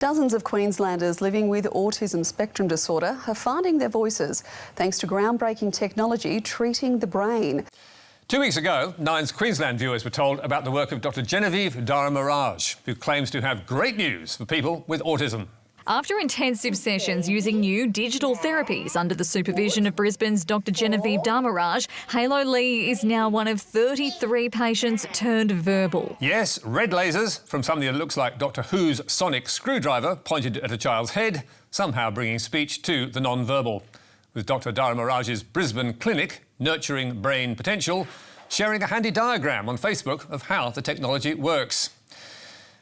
Dozens of Queenslanders living with autism spectrum disorder are finding their voices thanks to groundbreaking technology treating the brain. 2 weeks ago, Nine's Queensland viewers were told about the work of Dr Genevieve Daramaraj, who claims to have great news for people with autism. After intensive sessions using new digital therapies under the supervision of Brisbane's Dr Genevieve Daramaraj, Halo Lee is now one of 33 patients turned verbal. Yes, red lasers from something that looks like Doctor Who's sonic screwdriver pointed at a child's head, somehow bringing speech to the non-verbal. With Dr Daramaraj's Brisbane clinic, Nurturing Brain Potential, sharing a handy diagram on Facebook of how the technology works.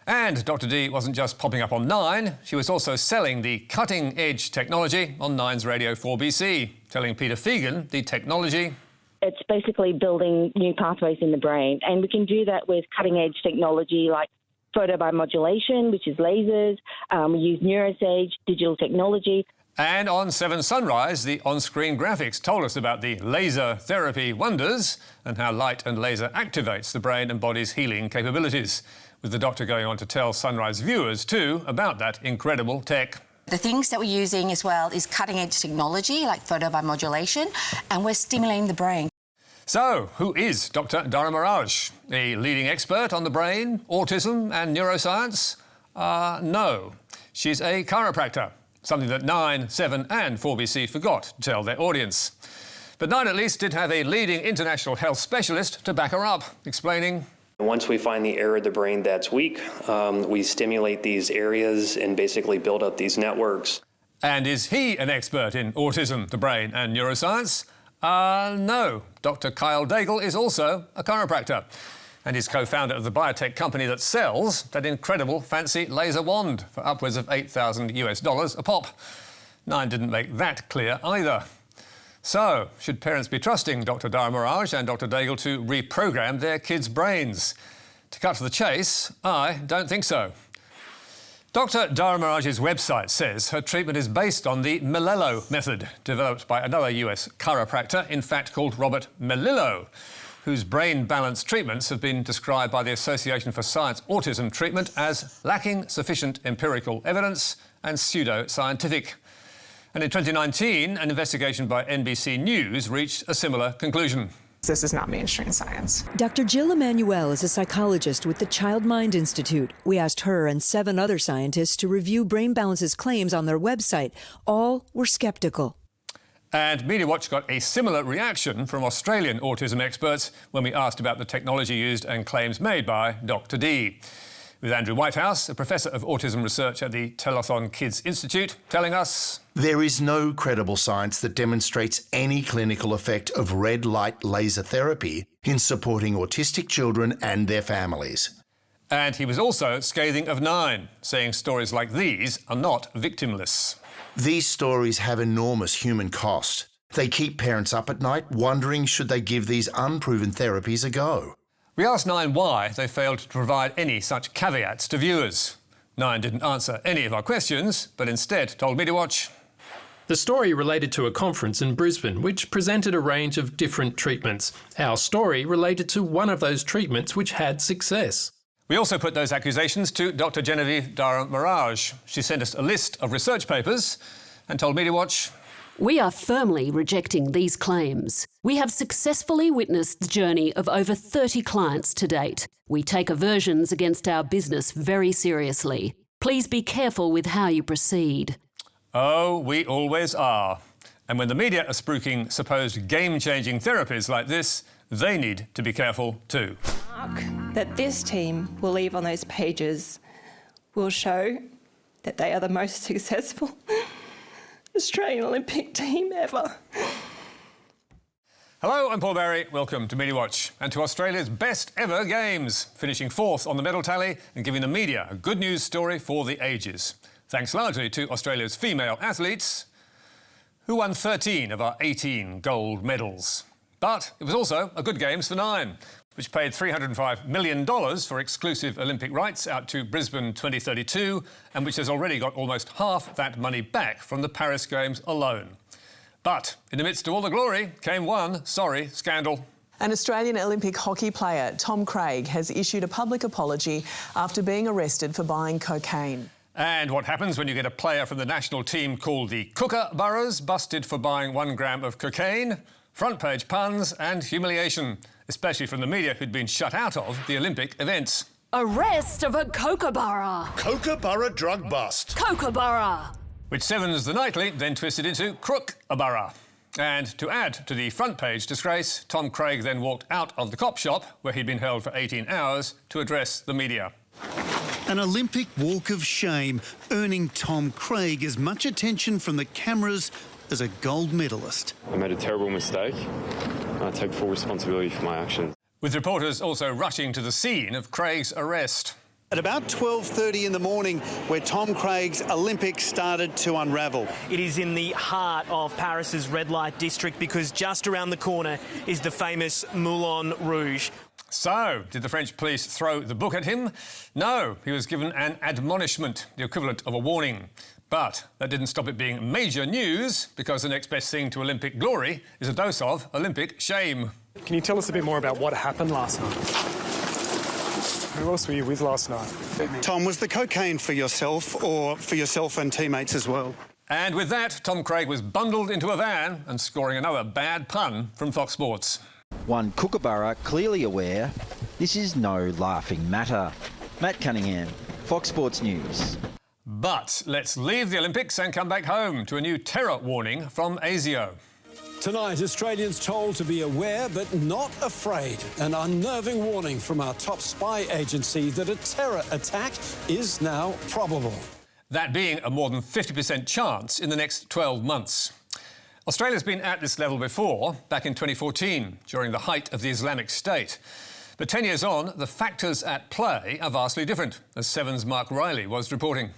And Dr D wasn't just popping up on Nine, she was also selling the cutting-edge technology on Nine's Radio 4BC, telling Peter Fegan the technology... It's basically building new pathways in the brain, and we can do that with cutting-edge technology like photobiomodulation, which is lasers. We use neurosage, digital technology. And on 7 Sunrise, the on-screen graphics told us about the laser therapy wonders and how light and laser activates the brain and body's healing capabilities, with the doctor going on to tell Sunrise viewers too about that incredible tech. The things that we're using as well is cutting-edge technology like photobiomodulation, and we're stimulating the brain. So, who is Dr Daramaraj? A leading expert on the brain, autism and neuroscience? No. She's a chiropractor. Something that 9, 7 and 4BC forgot to tell their audience. But 9 at least did have a leading international health specialist to back her up, explaining... Once we find the area of the brain that's weak, we stimulate these areas and basically build up these networks. And is he an expert in autism, the brain and neuroscience? No. Dr Kyle Daigle is also a chiropractor. And he's co-founder of the biotech company that sells that incredible fancy laser wand for upwards of $8,000 a pop. Nine didn't make that clear either. So, should parents be trusting Dr Daramaraj and Dr Daigle to reprogram their kids' brains? To cut to the chase, I don't think so. Dr Daramaraj's website says her treatment is based on the Melillo method, developed by another US chiropractor, in fact called Robert Melillo, whose brain balance treatments have been described by the Association for Science Autism Treatment as lacking sufficient empirical evidence and pseudo-scientific. And in 2019, an investigation by NBC News reached a similar conclusion. This is not mainstream science. Dr. Jill Emanuel is a psychologist with the Child Mind Institute. We asked her and 7 other scientists to review Brain Balance's claims on their website. All were sceptical. And Media Watch got a similar reaction from Australian autism experts when we asked about the technology used and claims made by Dr D. With Andrew Whitehouse, a professor of autism research at the Telethon Kids Institute, telling us... There is no credible science that demonstrates any clinical effect of red light laser therapy in supporting autistic children and their families. And he was also scathing of Nine, saying stories like these are not victimless. These stories have enormous human cost. They keep parents up at night wondering should they give these unproven therapies a go. We asked Nine why they failed to provide any such caveats to viewers. Nine didn't answer any of our questions, but instead told Media Watch... The story related to a conference in Brisbane which presented a range of different treatments. Our story related to one of those treatments which had success. We also put those accusations to Dr Genevieve Daramaraj. She sent us a list of research papers and told Media Watch... We are firmly rejecting these claims. We have successfully witnessed the journey of over 30 clients to date. We take aversions against our business very seriously. Please be careful with how you proceed. Oh, we always are. And when the media are spruiking supposed game-changing therapies like this, they need to be careful too. That this team will leave on those pages will show that they are the most successful Australian Olympic team ever. Hello, I'm Paul Barry. Welcome to Media Watch and to Australia's best ever games, finishing 4th on the medal tally and giving the media a good news story for the ages. Thanks largely to Australia's female athletes, who won 13 of our 18 gold medals. But it was also a good games for Nine, which paid $305 million for exclusive Olympic rights out to Brisbane 2032, and which has already got almost half that money back from the Paris Games alone. But in the midst of all the glory came one sorry scandal. An Australian Olympic hockey player, Tom Craig, has issued a public apology after being arrested for buying cocaine. And what happens when you get a player from the national team called the Kookaburras busted for buying 1 gram of cocaine? Front page puns and humiliation, especially from the media who'd been shut out of the Olympic events. Arrest of a Kookaburra. Kookaburra drug bust. Kookaburra. Which Seven's The Nightly then twisted into Crookaburra. And to add to the front page disgrace, Tom Craig then walked out of the cop shop, where he'd been held for 18 hours, to address the media. An Olympic walk of shame, earning Tom Craig as much attention from the cameras as a gold medalist. I made a terrible mistake. I take full responsibility for my actions. With reporters also rushing to the scene of Craig's arrest. At about 12:30 in the morning, where Tom Craig's Olympics started to unravel. It is in the heart of Paris's red light district, because just around the corner is the famous Moulin Rouge. So, did the French police throw the book at him? No, he was given an admonishment, the equivalent of a warning. But that didn't stop it being major news, because the next best thing to Olympic glory is a dose of Olympic shame. Can you tell us a bit more about what happened last night? Who else were you with last night? Tom, was the cocaine for yourself or for yourself and teammates as well? And with that, Tom Craig was bundled into a van and scoring another bad pun from Fox Sports. One Kookaburra clearly aware this is no laughing matter. Matt Cunningham, Fox Sports News. But let's leave the Olympics and come back home to a new terror warning from ASIO. Tonight, Australians told to be aware but not afraid. An unnerving warning from our top spy agency that a terror attack is now probable. That being a more than 50% chance in the next 12 months. Australia's been at this level before, back in 2014, during the height of the Islamic State. But 10 years on, the factors at play are vastly different, as Seven's Mark Riley was reporting.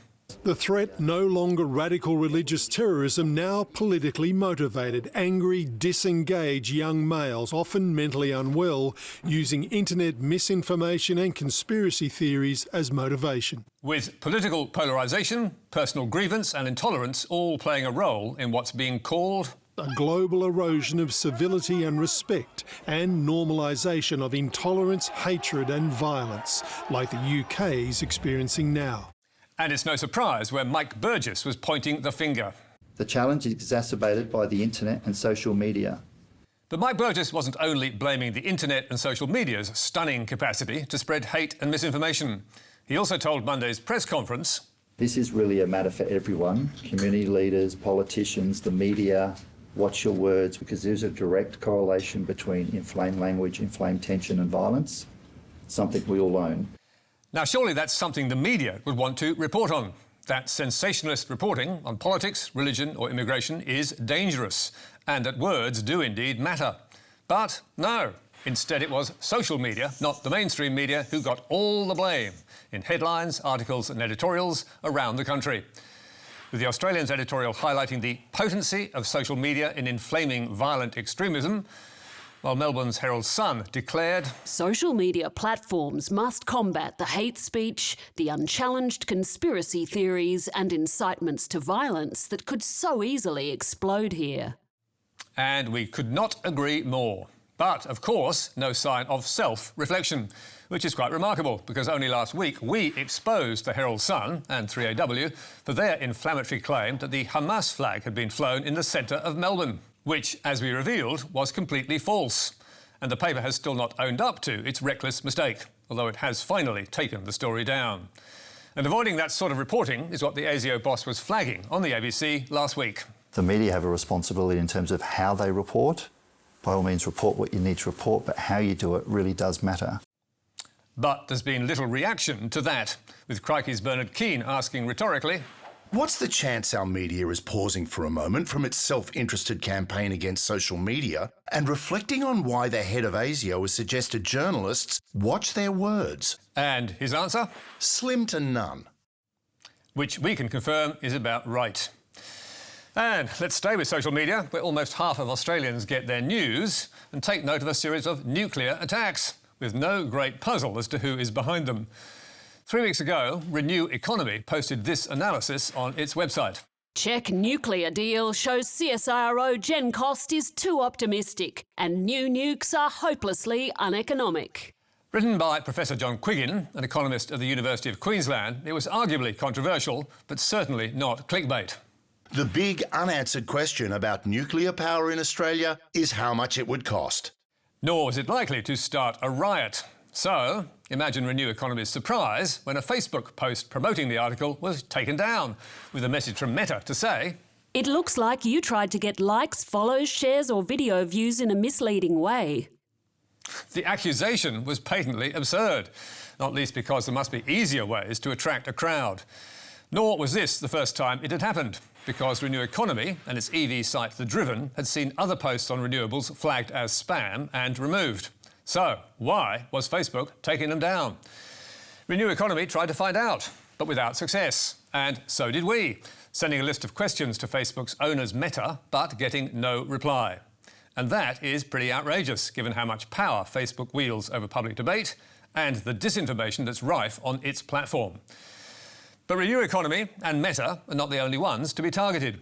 The threat no longer radical religious terrorism, now politically motivated, angry, disengaged young males, often mentally unwell, using internet misinformation and conspiracy theories as motivation. With political polarisation, personal grievance and intolerance all playing a role in what's being called a global erosion of civility and respect, and normalisation of intolerance, hatred and violence, like the UK is experiencing now. And it's no surprise where Mike Burgess was pointing the finger. The challenge is exacerbated by the internet and social media. But Mike Burgess wasn't only blaming the internet and social media's stunning capacity to spread hate and misinformation. He also told Monday's press conference, "This is really a matter for everyone, community leaders, politicians, the media. Watch your words, because there's a direct correlation between inflamed language, inflamed tension and violence, something we all own." Now, surely that's something the media would want to report on. That sensationalist reporting on politics, religion or immigration is dangerous, and that words do indeed matter. But no, instead it was social media, not the mainstream media, who got all the blame in headlines, articles and editorials around the country. With the Australian's editorial highlighting the potency of social media in inflaming violent extremism, while Melbourne's Herald Sun declared, social media platforms must combat the hate speech, the unchallenged conspiracy theories and incitements to violence that could so easily explode here. And we could not agree more. But, of course, no sign of self-reflection, which is quite remarkable, because only last week we exposed the Herald Sun and 3AW for their inflammatory claim that the Hamas flag had been flown in the centre of Melbourne, which, as we revealed, was completely false. And the paper has still not owned up to its reckless mistake, although it has finally taken the story down. And avoiding that sort of reporting is what the ASIO boss was flagging on the ABC last week. The media have a responsibility in terms of how they report. By all means, report what you need to report, but how you do it really does matter. But there's been little reaction to that, with Crikey's Bernard Keane asking rhetorically, what's the chance our media is pausing for a moment from its self-interested campaign against social media and reflecting on why the head of ASIO has suggested journalists watch their words? And his answer? Slim to none. Which we can confirm is about right. And let's stay with social media, where almost half of Australians get their news, and take note of a series of nuclear attacks, with no great puzzle as to who is behind them. 3 weeks ago, Renew Economy posted this analysis on its website. Czech nuclear deal shows CSIRO gen cost is too optimistic and new nukes are hopelessly uneconomic. Written by Professor John Quiggin, an economist at the University of Queensland, it was arguably controversial, but certainly not clickbait. The big unanswered question about nuclear power in Australia is how much it would cost. Nor was it likely to start a riot. So, imagine Renew Economy's surprise when a Facebook post promoting the article was taken down, with a message from Meta to say, "It looks like you tried to get likes, follows, shares or video views in a misleading way." The accusation was patently absurd, not least because there must be easier ways to attract a crowd. Nor was this the first time it had happened, because Renew Economy and its EV site The Driven had seen other posts on renewables flagged as spam and removed. So, why was Facebook taking them down? Renew Economy tried to find out, but without success. And so did we, sending a list of questions to Facebook's owners Meta, but getting no reply. And that is pretty outrageous, given how much power Facebook wields over public debate and the disinformation that's rife on its platform. But Renew Economy and Meta are not the only ones to be targeted.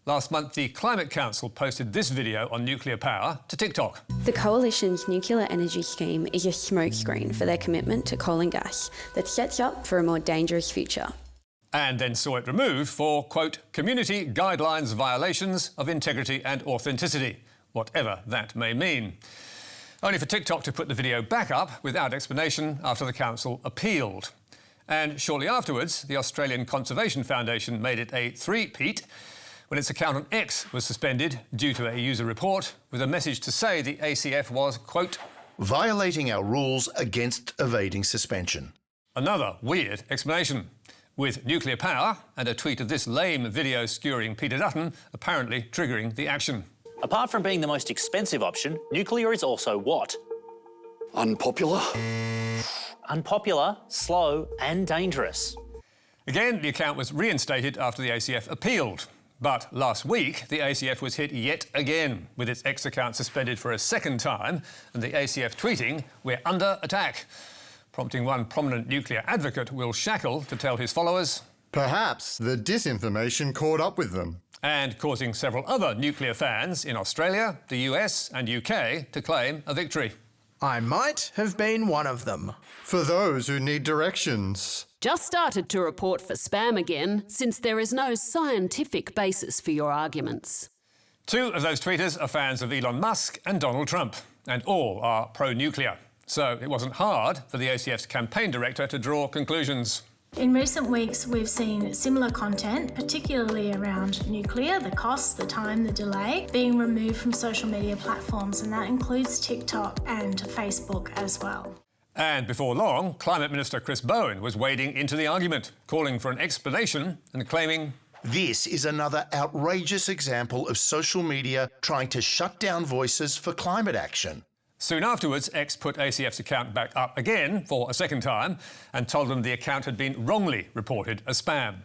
Last month, the Climate Council posted this video on nuclear power to TikTok. The Coalition's nuclear energy scheme is a smokescreen for their commitment to coal and gas that sets up for a more dangerous future. And then saw it removed for, quote, community guidelines violations of integrity and authenticity, whatever that may mean. Only for TikTok to put the video back up without explanation after the council appealed. And shortly afterwards, the Australian Conservation Foundation made it a three-peat when its account on X was suspended due to a user report with a message to say the ACF was, quote, violating our rules against evading suspension. Another weird explanation, with nuclear power and a tweet of this lame video skewering Peter Dutton apparently triggering the action. Apart from being the most expensive option, nuclear is also what? Unpopular. Unpopular, slow and dangerous. Again, the account was reinstated after the ACF appealed. But last week, the ACF was hit yet again, with its X account suspended for a second time, and the ACF tweeting, "We're under attack," prompting one prominent nuclear advocate, Will Shackle, to tell his followers, "Perhaps the disinformation caught up with them." And causing several other nuclear fans in Australia, the US and UK to claim a victory. I might have been one of them. For those who need directions. Just started to report for spam again, since there is no scientific basis for your arguments. Two of those tweeters are fans of Elon Musk and Donald Trump, and all are pro-nuclear. So it wasn't hard for the ACF's campaign director to draw conclusions. In recent weeks, we've seen similar content, particularly around nuclear, the cost, the time, the delay, being removed from social media platforms, and that includes TikTok and Facebook as well. And before long, Climate Minister Chris Bowen was wading into the argument, calling for an explanation and claiming, this is another outrageous example of social media trying to shut down voices for climate action. Soon afterwards, X put ACF's account back up again for a second time and told them the account had been wrongly reported as spam.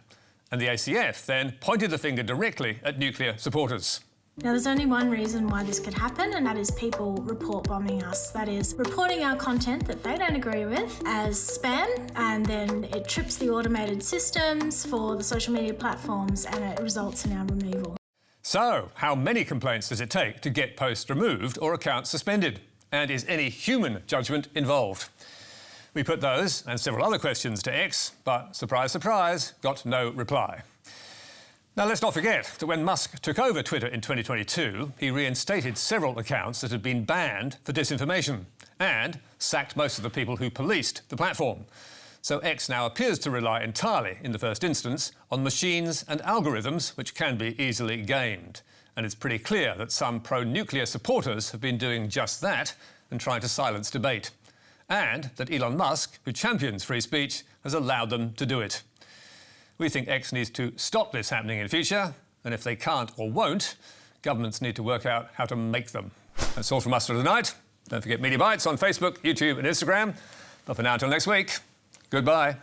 And the ACF then pointed the finger directly at nuclear supporters. Now, there's only one reason why this could happen, and that is people report bombing us. That is, reporting our content that they don't agree with as spam, and then it trips the automated systems for the social media platforms, and it results in our removal. So, how many complaints does it take to get posts removed or accounts suspended? And is any human judgment involved? We put those and several other questions to X, but surprise, surprise, got no reply. Now, let's not forget that when Musk took over Twitter in 2022, he reinstated several accounts that had been banned for disinformation and sacked most of the people who policed the platform. So X now appears to rely entirely, in the first instance, on machines and algorithms which can be easily gamed. And it's pretty clear that some pro-nuclear supporters have been doing just that and trying to silence debate. And that Elon Musk, who champions free speech, has allowed them to do it. We think X needs to stop this happening in future, and if they can't or won't, governments need to work out how to make them. That's all from us for tonight. Don't forget Media Bites on Facebook, YouTube and Instagram. But for now, until next week, goodbye.